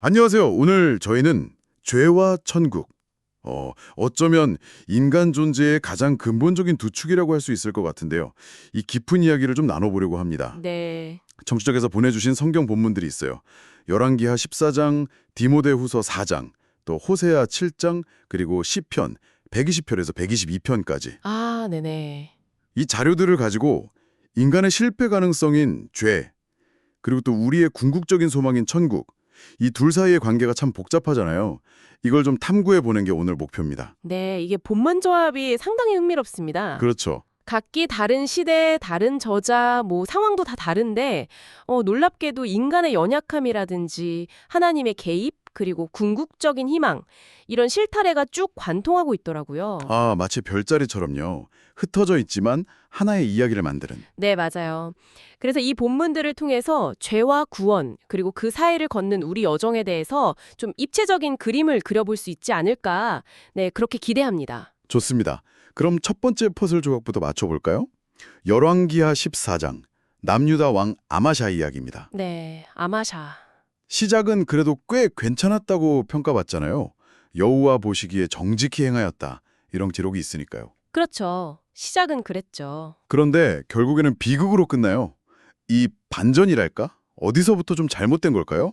안녕하세요. 오늘 저희는 죄와 천국, 어쩌면 인간 존재의 가장 근본적인 두 축이라고 할 수 있을 것 같은데요. 이 깊은 이야기를 좀 나눠보려고 합니다. 네. 청취자께서 보내주신 성경 본문들이 있어요. 열왕기하 14장, 디모데후서 4장, 또 호세아 7장, 그리고 시편 120편에서 122편까지. 아, 네네. 이 자료들을 가지고 인간의 실패 가능성인 죄, 그리고 또 우리의 궁극적인 소망인 천국, 이 둘 사이의 관계가 참 복잡하잖아요. 이걸 좀 탐구해 보는 게 오늘 목표입니다. 네, 이게 본문 조합이 상당히 흥미롭습니다. 그렇죠. 각기 다른 시대, 다른 저자, 상황도 다 다른데, 놀랍게도 인간의 연약함이라든지 하나님의 개입, 그리고 궁극적인 희망, 이런 실타래가 쭉 관통하고 있더라고요. 아, 마치 별자리처럼요. 흩어져 있지만 하나의 이야기를 만드는. 네, 맞아요. 그래서 이 본문들을 통해서 죄와 구원, 그리고 그 사이를 걷는 우리 여정에 대해서 좀 입체적인 그림을 그려볼 수 있지 않을까, 네, 그렇게 기대합니다. 좋습니다. 그럼 첫 번째 퍼즐 조각부터 맞춰볼까요? 열왕기하 14장, 남유다 왕 아마샤 이야기입니다. 네, 아마샤. 시작은 그래도 꽤 괜찮았다고 평가받잖아요. 여호와 보시기에 정직히 행하였다. 이런 기록이 있으니까요. 그렇죠. 시작은 그랬죠. 그런데 결국에는 비극으로 끝나요. 이 반전이랄까? 어디서부터 좀 잘못된 걸까요?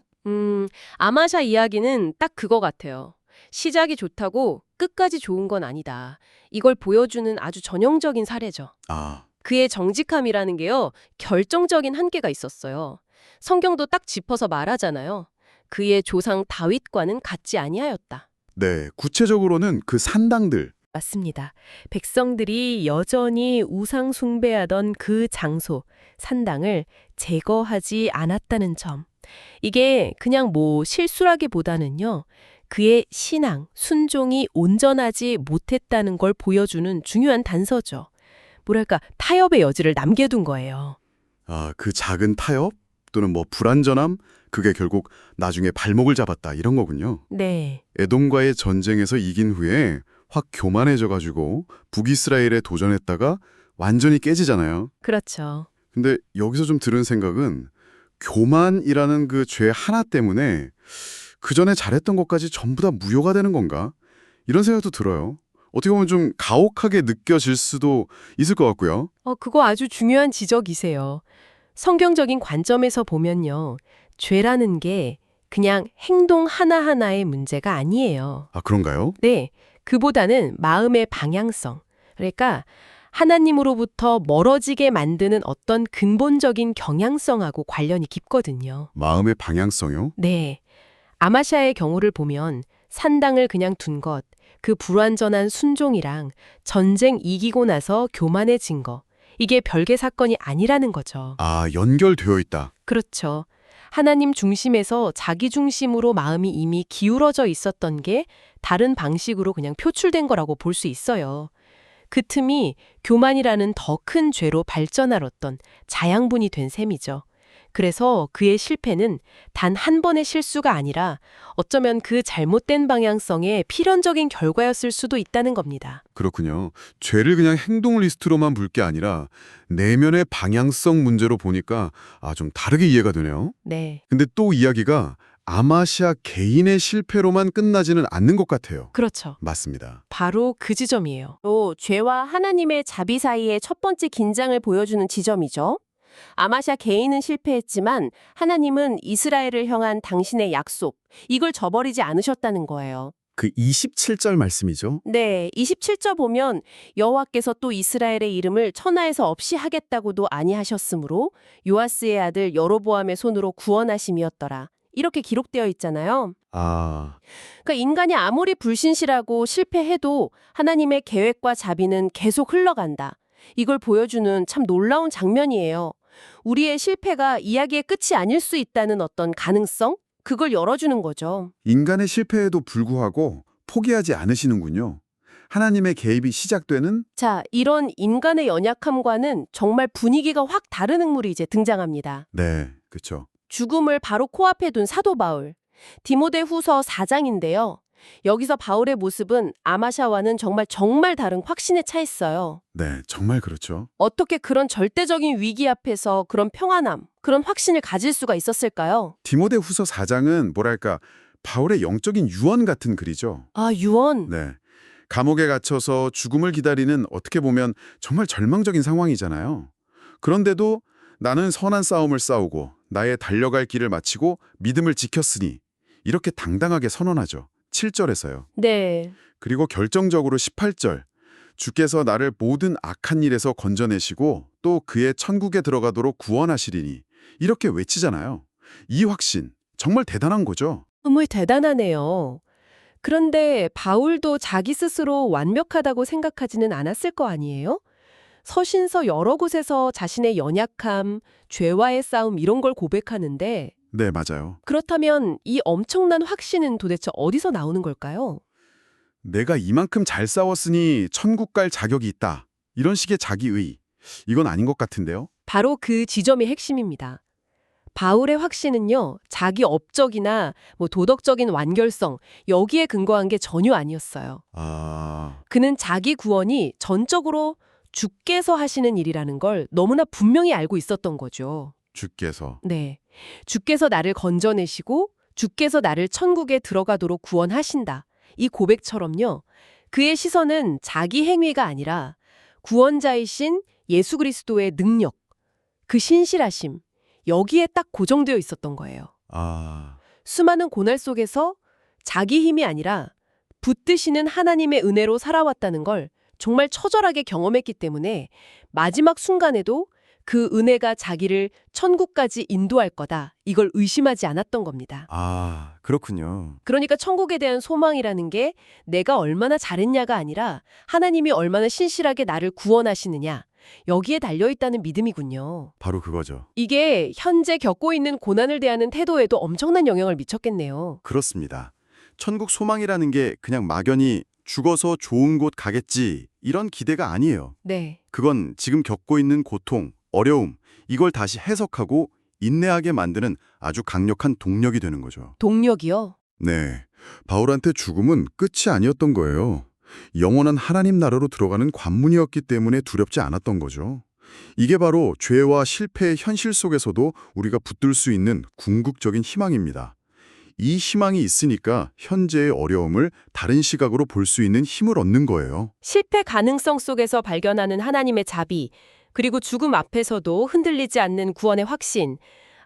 아마샤 이야기는 딱 그거 같아요. 시작이 좋다고 끝까지 좋은 건 아니다. 이걸 보여주는 아주 전형적인 사례죠. 아, 그의 정직함이라는 게요, 결정적인 한계가 있었어요. 성경도 딱 짚어서 말하잖아요. 그의 조상 다윗과는 같지 아니하였다. 네. 구체적으로는 그 산당들, 맞습니다. 백성들이 여전히 우상 숭배하던 그 장소, 산당을 제거하지 않았다는 점. 이게 그냥 실수라기보다는요, 그의 신앙, 순종이 온전하지 못했다는 걸 보여주는 중요한 단서죠. 뭐랄까, 타협의 여지를 남겨둔 거예요. 그 작은 타협 또는 불완전함, 그게 결국 나중에 발목을 잡았다 이런 거군요. 네, 에돔과의 전쟁에서 이긴 후에 확 교만해져가지고 북이스라엘에 도전했다가 완전히 깨지잖아요. 그렇죠. 근데 여기서 좀 들은 생각은 교만이라는 그 죄 하나 때문에 그 전에 잘했던 것까지 전부 다 무효가 되는 건가? 이런 생각도 들어요. 어떻게 보면 좀 가혹하게 느껴질 수도 있을 것 같고요. 그거 아주 중요한 지적이세요. 성경적인 관점에서 보면요, 죄라는 게 그냥 행동 하나하나의 문제가 아니에요. 아, 그런가요? 네, 그보다는 마음의 방향성. 그러니까 하나님으로부터 멀어지게 만드는 어떤 근본적인 경향성하고 관련이 깊거든요. 마음의 방향성이요? 네, 아마샤의 경우를 보면 산당을 그냥 둔 것, 그 불완전한 순종이랑 전쟁 이기고 나서 교만해진 거, 이게 별개 사건이 아니라는 거죠. 아, 연결되어 있다. 그렇죠. 하나님 중심에서 자기 중심으로 마음이 이미 기울어져 있었던 게 다른 방식으로 그냥 표출된 거라고 볼 수 있어요. 그 틈이 교만이라는 더 큰 죄로 발전할 어떤 자양분이 된 셈이죠. 그래서 그의 실패는 단 한 번의 실수가 아니라 어쩌면 그 잘못된 방향성의 필연적인 결과였을 수도 있다는 겁니다. 그렇군요. 죄를 그냥 행동 리스트로만 볼 게 아니라 내면의 방향성 문제로 보니까 좀 다르게 이해가 되네요. 네. 근데 또 이야기가 아마시아 개인의 실패로만 끝나지는 않는 것 같아요. 그렇죠. 맞습니다. 바로 그 지점이에요. 또 죄와 하나님의 자비 사이의 첫 번째 긴장을 보여주는 지점이죠. 아마샤 개인은 실패했지만 하나님은 이스라엘을 향한 당신의 약속, 이걸 저버리지 않으셨다는 거예요. 그 27절 말씀이죠. 네, 27절 보면 여호와께서 또 이스라엘의 이름을 천하에서 없이 하겠다고도 아니하셨으므로 요아스의 아들 여로보암의 손으로 구원하심이었더라. 이렇게 기록되어 있잖아요. 아, 그러니까 인간이 아무리 불신실하고 실패해도 하나님의 계획과 자비는 계속 흘러간다. 이걸 보여주는 참 놀라운 장면이에요. 우리의 실패가 이야기의 끝이 아닐 수 있다는 어떤 가능성? 그걸 열어주는 거죠. 인간의 실패에도 불구하고 포기하지 않으시는군요. 하나님의 개입이 시작되는 자, 이런 인간의 연약함과는 정말 분위기가 확 다른 인물이 이제 등장합니다. 네, 그렇죠. 죽음을 바로 코앞에 둔 사도 바울. 디모데 후서 4장인데요. 여기서 바울의 모습은 아마샤와는 정말 다른 확신에 차 있어요. 네, 정말 그렇죠. 어떻게 그런 절대적인 위기 앞에서 그런 평안함, 그런 확신을 가질 수가 있었을까요? 디모데후서 4장은 뭐랄까 바울의 영적인 유언 같은 글이죠. 아, 유언. 네. 감옥에 갇혀서 죽음을 기다리는 어떻게 보면 정말 절망적인 상황이잖아요. 그런데도 나는 선한 싸움을 싸우고 나의 달려갈 길을 마치고 믿음을 지켰으니 이렇게 당당하게 선언하죠. 7절에서요. 네. 그리고 결정적으로 18절. 주께서 나를 모든 악한 일에서 건져내시고 또 그의 천국에 들어가도록 구원하시리니 이렇게 외치잖아요. 이 확신 정말 대단한 거죠. 정말 대단하네요. 그런데 바울도 자기 스스로 완벽하다고 생각하지는 않았을 거 아니에요? 서신서 여러 곳에서 자신의 연약함, 죄와의 싸움 이런 걸 고백하는데 네, 맞아요. 그렇다면 이 엄청난 확신은 도대체 어디서 나오는 걸까요? 내가 이만큼 잘 싸웠으니 천국 갈 자격이 있다. 이런 식의 자기의. 이건 아닌 것 같은데요. 바로 그 지점이 핵심입니다. 바울의 확신은요, 자기 업적이나 도덕적인 완결성, 여기에 근거한 게 전혀 아니었어요. 아, 그는 자기 구원이 전적으로 주께서 하시는 일이라는 걸 너무나 분명히 알고 있었던 거죠. 주께서. 네. 주께서 나를 건져내시고 주께서 나를 천국에 들어가도록 구원하신다. 이 고백처럼요. 그의 시선은 자기 행위가 아니라 구원자이신 예수 그리스도의 능력, 그 신실하심, 여기에 딱 고정되어 있었던 거예요. 아, 수많은 고날 속에서 자기 힘이 아니라 붙드시는 하나님의 은혜로 살아왔다는 걸 정말 처절하게 경험했기 때문에 마지막 순간에도 그 은혜가 자기를 천국까지 인도할 거다. 이걸 의심하지 않았던 겁니다. 아, 그렇군요. 그러니까 천국에 대한 소망이라는 게 내가 얼마나 잘했냐가 아니라 하나님이 얼마나 신실하게 나를 구원하시느냐. 여기에 달려있다는 믿음이군요. 바로 그거죠. 이게 현재 겪고 있는 고난을 대하는 태도에도 엄청난 영향을 미쳤겠네요. 그렇습니다. 천국 소망이라는 게 그냥 막연히 죽어서 좋은 곳 가겠지 이런 기대가 아니에요. 네. 그건 지금 겪고 있는 고통, 어려움, 이걸 다시 해석하고 인내하게 만드는 아주 강력한 동력이 되는 거죠. 동력이요? 네. 바울한테 죽음은 끝이 아니었던 거예요. 영원한 하나님 나라로 들어가는 관문이었기 때문에 두렵지 않았던 거죠. 이게 바로 죄와 실패의 현실 속에서도 우리가 붙들 수 있는 궁극적인 희망입니다. 이 희망이 있으니까 현재의 어려움을 다른 시각으로 볼 수 있는 힘을 얻는 거예요. 실패 가능성 속에서 발견하는 하나님의 자비, 그리고 죽음 앞에서도 흔들리지 않는 구원의 확신.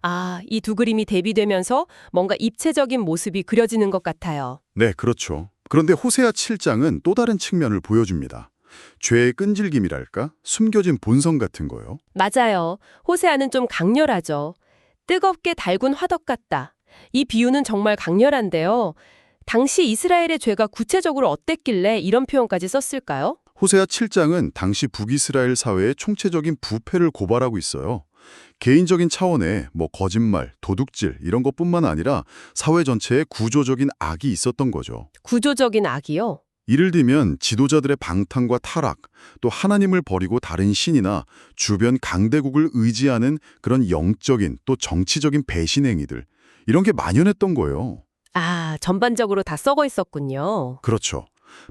아, 이 두 그림이 대비되면서 뭔가 입체적인 모습이 그려지는 것 같아요. 네, 그렇죠. 그런데 호세아 7장은 또 다른 측면을 보여줍니다. 죄의 끈질김이랄까? 숨겨진 본성 같은 거요. 맞아요. 호세아는 좀 강렬하죠. 뜨겁게 달군 화덕 같다. 이 비유는 정말 강렬한데요. 당시 이스라엘의 죄가 구체적으로 어땠길래 이런 표현까지 썼을까요? 호세아 7장은 당시 북이스라엘 사회의 총체적인 부패를 고발하고 있어요. 개인적인 차원에 거짓말, 도둑질 이런 것뿐만 아니라 사회 전체에 구조적인 악이 있었던 거죠. 구조적인 악이요? 이를 들면 지도자들의 방탕과 타락, 또 하나님을 버리고 다른 신이나 주변 강대국을 의지하는 그런 영적인 또 정치적인 배신 행위들, 이런 게 만연했던 거예요. 아, 전반적으로 다 썩어 있었군요. 그렇죠.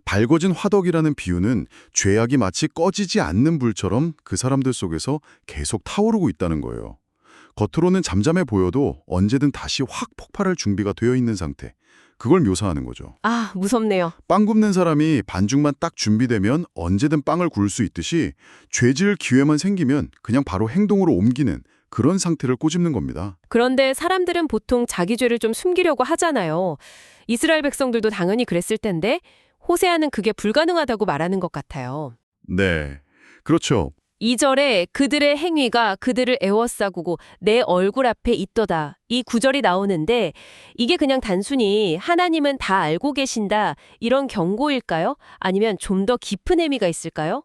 밝아진 화덕이라는 비유는 죄악이 마치 꺼지지 않는 불처럼 그 사람들 속에서 계속 타오르고 있다는 거예요. 겉으로는 잠잠해 보여도 언제든 다시 확 폭발할 준비가 되어 있는 상태. 그걸 묘사하는 거죠. 아, 무섭네요. 빵 굽는 사람이 반죽만 딱 준비되면 언제든 빵을 구울 수 있듯이 죄 지을 기회만 생기면 그냥 바로 행동으로 옮기는 그런 상태를 꼬집는 겁니다. 그런데 사람들은 보통 자기 죄를 좀 숨기려고 하잖아요. 이스라엘 백성들도 당연히 그랬을 텐데 호세아는 그게 불가능하다고 말하는 것 같아요. 네, 그렇죠. 2절에 그들의 행위가 그들을 애워싸고 내 얼굴 앞에 있도다. 이 구절이 나오는데 이게 그냥 단순히 하나님은 다 알고 계신다 이런 경고일까요? 아니면 좀 더 깊은 의미가 있을까요?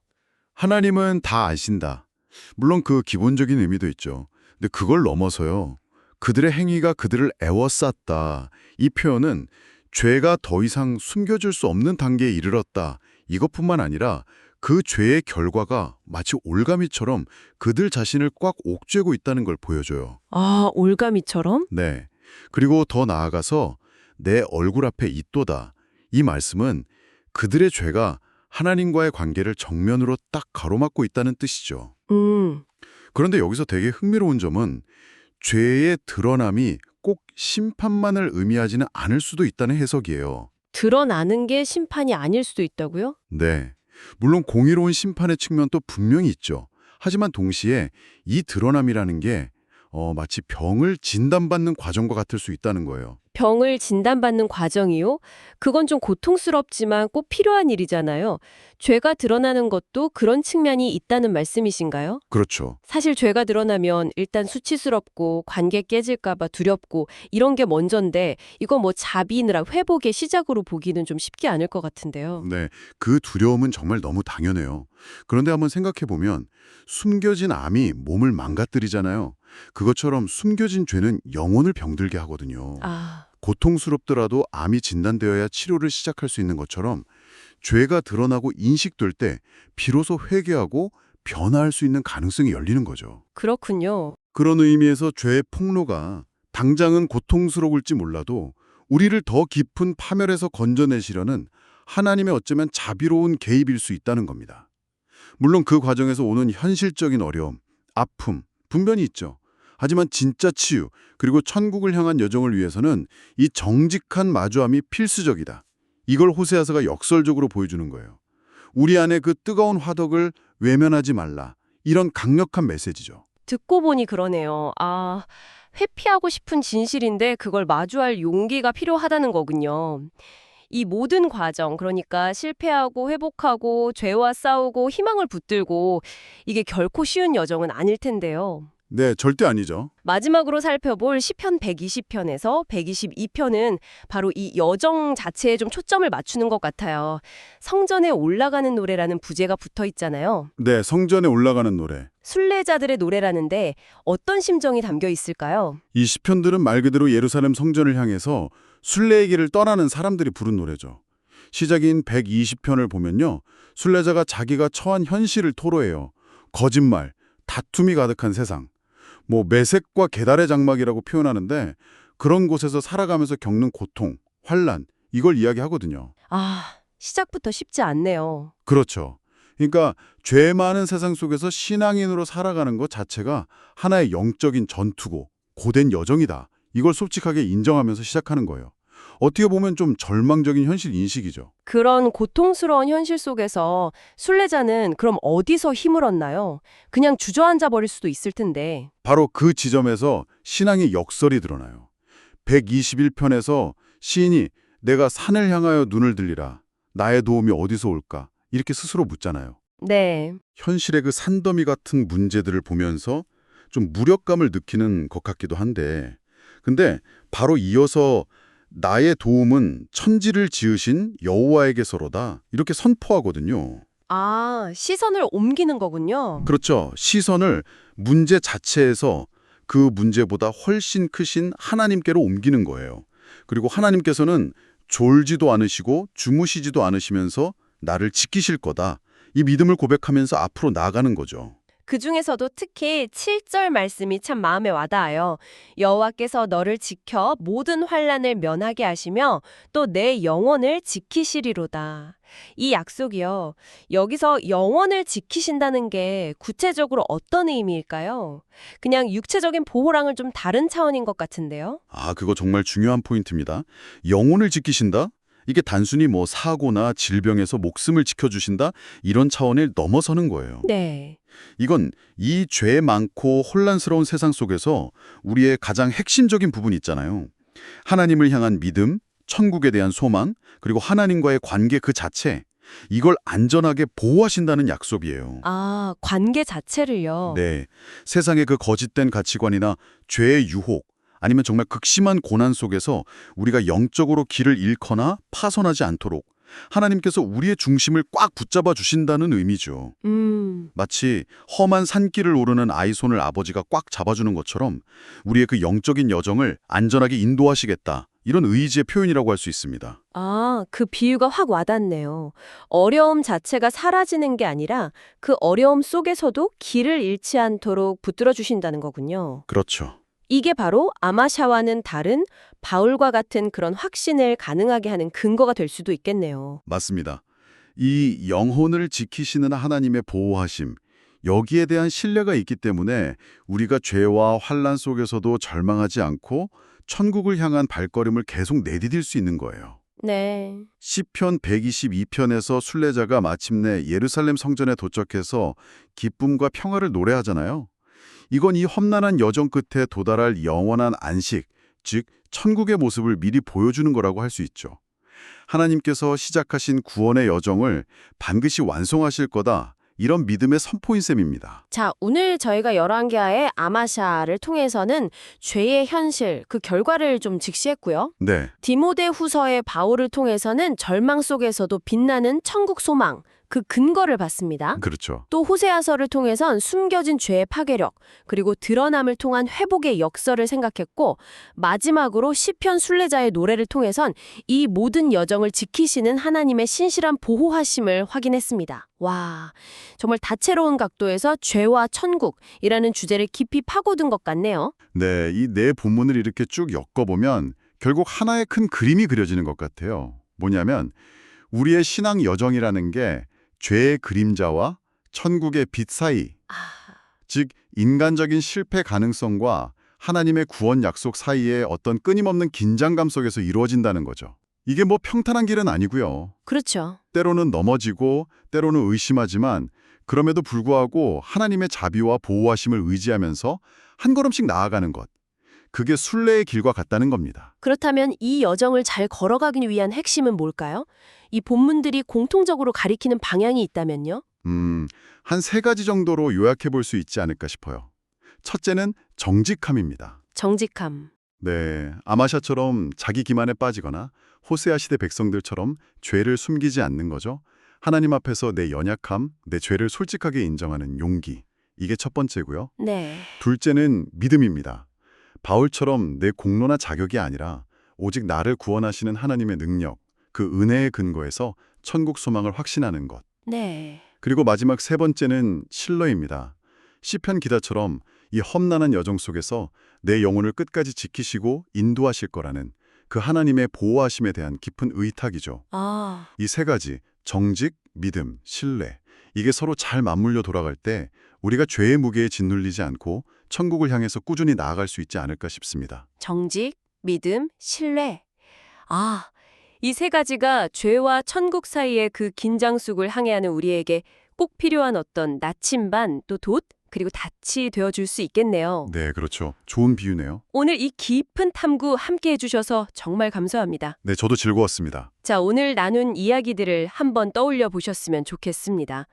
하나님은 다 아신다. 물론 그 기본적인 의미도 있죠. 근데 그걸 넘어서요. 그들의 행위가 그들을 애워쌌다. 이 표현은 죄가 더 이상 숨겨질 수 없는 단계에 이르렀다. 이것뿐만 아니라 그 죄의 결과가 마치 올가미처럼 그들 자신을 꽉 옥죄고 있다는 걸 보여줘요. 아, 올가미처럼? 네. 그리고 더 나아가서 내 얼굴 앞에 있도다. 이 말씀은 그들의 죄가 하나님과의 관계를 정면으로 딱 가로막고 있다는 뜻이죠. 그런데 여기서 되게 흥미로운 점은 죄의 드러남이 꼭 심판만을 의미하지는 않을 수도 있다는 해석이에요. 드러나는 게 심판이 아닐 수도 있다고요? 네. 물론 공의로운 심판의 측면도 분명히 있죠. 하지만 동시에 이 드러남이라는 게 마치 병을 진단받는 과정과 같을 수 있다는 거예요. 병을 진단받는 과정이요? 그건 좀 고통스럽지만 꼭 필요한 일이잖아요. 죄가 드러나는 것도 그런 측면이 있다는 말씀이신가요? 그렇죠. 사실 죄가 드러나면 일단 수치스럽고 관계 깨질까 봐 두렵고 이런 게 먼저인데 이거 뭐 자비느라 회복의 시작으로 보기는 좀 쉽지 않을 것 같은데요. 네. 그 두려움은 정말 너무 당연해요. 그런데 한번 생각해 보면 숨겨진 암이 몸을 망가뜨리잖아요. 그것처럼 숨겨진 죄는 영혼을 병들게 하거든요. 아, 고통스럽더라도 암이 진단되어야 치료를 시작할 수 있는 것처럼 죄가 드러나고 인식될 때 비로소 회개하고 변화할 수 있는 가능성이 열리는 거죠. 그렇군요. 그런 의미에서 죄의 폭로가 당장은 고통스러울지 몰라도 우리를 더 깊은 파멸에서 건져내시려는 하나님의 어쩌면 자비로운 개입일 수 있다는 겁니다. 물론 그 과정에서 오는 현실적인 어려움, 아픔, 분변이 있죠. 하지만 진짜 치유, 그리고 천국을 향한 여정을 위해서는 이 정직한 마주함이 필수적이다. 이걸 호세아서가 역설적으로 보여주는 거예요. 우리 안에 그 뜨거운 화덕을 외면하지 말라. 이런 강력한 메시지죠. 듣고 보니 그러네요. 아, 회피하고 싶은 진실인데 그걸 마주할 용기가 필요하다는 거군요. 이 모든 과정, 그러니까 실패하고 회복하고 죄와 싸우고 희망을 붙들고 이게 결코 쉬운 여정은 아닐 텐데요. 네, 절대 아니죠. 마지막으로 살펴볼 시편 120편에서 122편은 바로 이 여정 자체에 좀 초점을 맞추는 것 같아요. 성전에 올라가는 노래라는 부제가 붙어 있잖아요. 네, 성전에 올라가는 노래. 순례자들의 노래라는데 어떤 심정이 담겨 있을까요? 이 시편들은 말 그대로 예루살렘 성전을 향해서 순례의 길을 떠나는 사람들이 부른 노래죠. 시작인 120편을 보면요. 순례자가 자기가 처한 현실을 토로해요. 거짓말, 다툼이 가득한 세상. 매색과 계달의 장막이라고 표현하는데 그런 곳에서 살아가면서 겪는 고통, 환란, 이걸 이야기하거든요. 아, 시작부터 쉽지 않네요. 그렇죠. 그러니까 죄 많은 세상 속에서 신앙인으로 살아가는 것 자체가 하나의 영적인 전투고 고된 여정이다. 이걸 솔직하게 인정하면서 시작하는 거예요. 어떻게 보면 좀 절망적인 현실 인식이죠. 그런 고통스러운 현실 속에서 순례자는 그럼 어디서 힘을 얻나요? 그냥 주저앉아 버릴 수도 있을 텐데. 바로 그 지점에서 신앙의 역설이 드러나요. 121편에서 시인이 내가 산을 향하여 눈을 들리라. 나의 도움이 어디서 올까? 이렇게 스스로 묻잖아요. 네. 현실의 그 산더미 같은 문제들을 보면서 좀 무력감을 느끼는 것 같기도 한데 근데 바로 이어서 나의 도움은 천지를 지으신 여호와에게서로다 이렇게 선포하거든요. 아, 시선을 옮기는 거군요. 그렇죠. 시선을 문제 자체에서 그 문제보다 훨씬 크신 하나님께로 옮기는 거예요. 그리고 하나님께서는 졸지도 않으시고 주무시지도 않으시면서 나를 지키실 거다. 이 믿음을 고백하면서 앞으로 나아가는 거죠. 그 중에서도 특히 7절 말씀이 참 마음에 와닿아요. 여호와께서 너를 지켜 모든 환난을 면하게 하시며 또 내 영혼을 지키시리로다. 이 약속이요. 여기서 영혼을 지키신다는 게 구체적으로 어떤 의미일까요? 그냥 육체적인 보호랑은 좀 다른 차원인 것 같은데요. 그거 정말 중요한 포인트입니다. 영혼을 지키신다? 이게 단순히 사고나 질병에서 목숨을 지켜주신다? 이런 차원을 넘어서는 거예요. 네. 이건 이 죄 많고 혼란스러운 세상 속에서 우리의 가장 핵심적인 부분이 있잖아요. 하나님을 향한 믿음, 천국에 대한 소망, 그리고 하나님과의 관계 그 자체, 이걸 안전하게 보호하신다는 약속이에요. 아, 관계 자체를요. 네, 세상의 그 거짓된 가치관이나 죄의 유혹, 아니면 정말 극심한 고난 속에서 우리가 영적으로 길을 잃거나 파손하지 않도록 하나님께서 우리의 중심을 꽉 붙잡아 주신다는 의미죠. 마치 험한 산길을 오르는 아이 손을 아버지가 꽉 잡아주는 것처럼 우리의 그 영적인 여정을 안전하게 인도하시겠다. 이런 의지의 표현이라고 할 수 있습니다. 아, 그 비유가 확 와닿네요. 어려움 자체가 사라지는 게 아니라 그 어려움 속에서도 길을 잃지 않도록 붙들어 주신다는 거군요. 그렇죠. 이게 바로 아마샤와는 다른 바울과 같은 그런 확신을 가능하게 하는 근거가 될 수도 있겠네요. 맞습니다. 이 영혼을 지키시는 하나님의 보호하심, 여기에 대한 신뢰가 있기 때문에 우리가 죄와 환난 속에서도 절망하지 않고 천국을 향한 발걸음을 계속 내디딜 수 있는 거예요. 네. 시편 122편에서 순례자가 마침내 예루살렘 성전에 도착해서 기쁨과 평화를 노래하잖아요. 이건 이 험난한 여정 끝에 도달할 영원한 안식, 즉 천국의 모습을 미리 보여주는 거라고 할 수 있죠. 하나님께서 시작하신 구원의 여정을 반드시 완성하실 거다. 이런 믿음의 선포인 셈입니다. 자, 오늘 저희가 열왕기하의 아마샤를 통해서는 죄의 현실, 그 결과를 좀 직시했고요. 네, 디모데 후서의 바울을 통해서는 절망 속에서도 빛나는 천국 소망, 그 근거를 봤습니다. 그렇죠. 또 호세아서를 통해선 숨겨진 죄의 파괴력, 그리고 드러남을 통한 회복의 역설을 생각했고, 마지막으로 시편 순례자의 노래를 통해선 이 모든 여정을 지키시는 하나님의 신실한 보호하심을 확인했습니다. 와, 정말 다채로운 각도에서 죄와 천국이라는 주제를 깊이 파고든 것 같네요. 네, 이 네 본문을 이렇게 쭉 엮어보면 결국 하나의 큰 그림이 그려지는 것 같아요. 뭐냐면 우리의 신앙 여정이라는 게 죄의 그림자와 천국의 빛 사이, 즉 인간적인 실패 가능성과 하나님의 구원 약속 사이에 어떤 끊임없는 긴장감 속에서 이루어진다는 거죠. 이게 뭐 평탄한 길은 아니고요. 그렇죠. 때로는 넘어지고 때로는 의심하지만 그럼에도 불구하고 하나님의 자비와 보호하심을 의지하면서 한 걸음씩 나아가는 것. 그게 순례의 길과 같다는 겁니다. 그렇다면 이 여정을 잘 걸어가기 위한 핵심은 뭘까요? 이 본문들이 공통적으로 가리키는 방향이 있다면요? 한 세 가지 정도로 요약해 볼 수 있지 않을까 싶어요. 첫째는 정직함입니다. 정직함. 네, 아마샤처럼 자기 기만에 빠지거나 호세아 시대 백성들처럼 죄를 숨기지 않는 거죠. 하나님 앞에서 내 연약함, 내 죄를 솔직하게 인정하는 용기. 이게 첫 번째고요. 네. 둘째는 믿음입니다. 바울처럼 내 공로나 자격이 아니라 오직 나를 구원하시는 하나님의 능력, 그 은혜의 근거에서 천국 소망을 확신하는 것. 네. 그리고 마지막 세 번째는 신뢰입니다. 시편 기다처럼 이 험난한 여정 속에서 내 영혼을 끝까지 지키시고 인도하실 거라는 그 하나님의 보호하심에 대한 깊은 의탁이죠. 아, 이 세 가지, 정직, 믿음, 신뢰, 이게 서로 잘 맞물려 돌아갈 때 우리가 죄의 무게에 짓눌리지 않고 천국을 향해서 꾸준히 나아갈 수 있지 않을까 싶습니다. 정직, 믿음, 신뢰. 아, 이 세 가지가 죄와 천국 사이의 그 긴장속을 항해하는 우리에게 꼭 필요한 어떤 나침반, 또 돛, 그리고 닻이 되어줄 수 있겠네요. 네, 그렇죠. 좋은 비유네요. 오늘 이 깊은 탐구 함께 해주셔서 정말 감사합니다. 네, 저도 즐거웠습니다. 자, 오늘 나눈 이야기들을 한번 떠올려 보셨으면 좋겠습니다.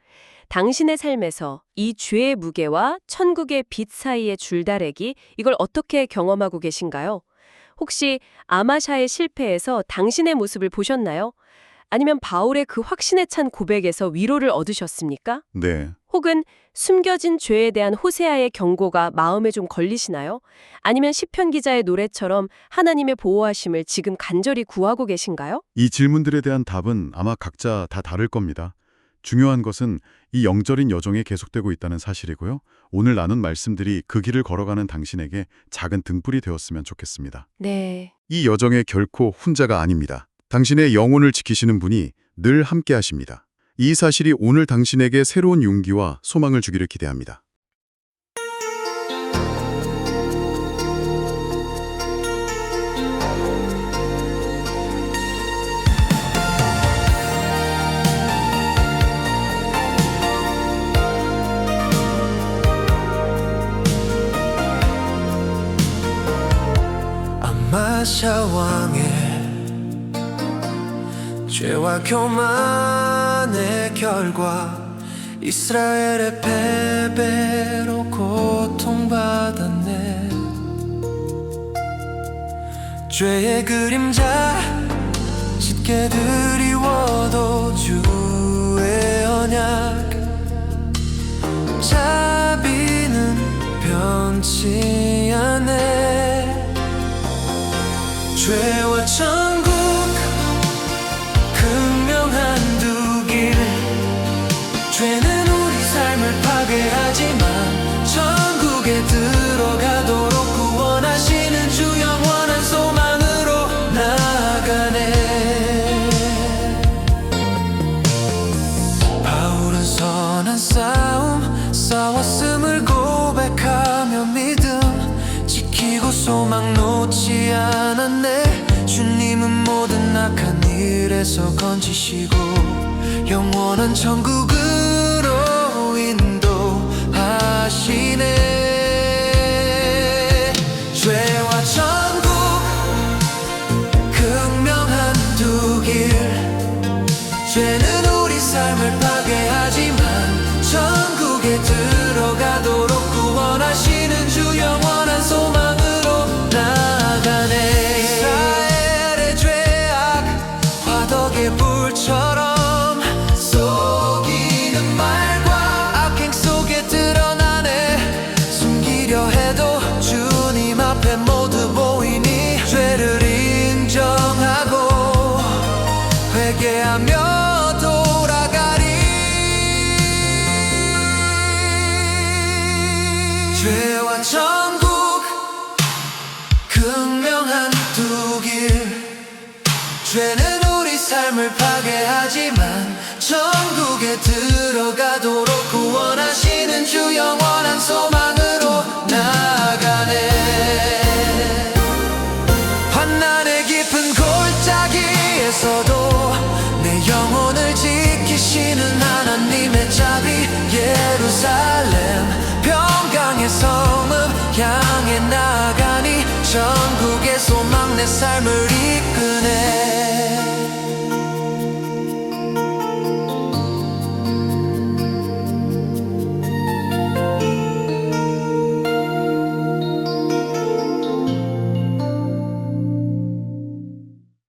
당신의 삶에서 이 죄의 무게와 천국의 빛 사이의 줄다리기, 이걸 어떻게 경험하고 계신가요? 혹시 아마샤의 실패에서 당신의 모습을 보셨나요? 아니면 바울의 그 확신에 찬 고백에서 위로를 얻으셨습니까? 네, 혹은 숨겨진 죄에 대한 호세아의 경고가 마음에 좀 걸리시나요? 아니면 시편 기자의 노래처럼 하나님의 보호하심을 지금 간절히 구하고 계신가요? 이 질문들에 대한 답은 아마 각자 다 다를 겁니다. 중요한 것은 이 영적인 여정이 계속되고 있다는 사실이고요. 오늘 나눈 말씀들이 그 길을 걸어가는 당신에게 작은 등불이 되었으면 좋겠습니다. 네. 이 여정에 결코 혼자가 아닙니다. 당신의 영혼을 지키시는 분이 늘 함께 하십니다. 이 사실이 오늘 당신에게 새로운 용기와 소망을 주기를 기대합니다. 아마샤 왕의 죄와 교만의 결과 이스라엘의 패배로 고통받았네. 죄의 그림자 짙게 드리워도 주의 언약 자비는 변치 않네. 죄와 천국 극명한 두 길, 죄는 우리 삶을 파괴하지만 천국에 들어가도록 구원하시 죄에서 건지시고 영원한 천국으로 인도하시네. 죄와 천국 극명한 두 길. 죄는 우리 삶을 파괴하지만 천국에 들어가도록 구원하시는 주 영원한 소망으로 나아가네. 이스라엘의 죄악 화덕의 불처럼 속이는 말과 악행 속에 드러나네. 숨기려 해도 주님 앞에 모두 보이니 죄를 인정하고 회개하며 죄와 천국 극명한 두 길. 죄는 우리 삶을 파괴하지만 천국에 들어가도록 구원하시는 주 영원한 소망으로 나아가네. 환난의 깊은 골짜기에서도 내 영혼을 지키시는 하나님의 자비. 예루살렘 평강의 성읍 향해 나아가니 천국의 소망 내 삶을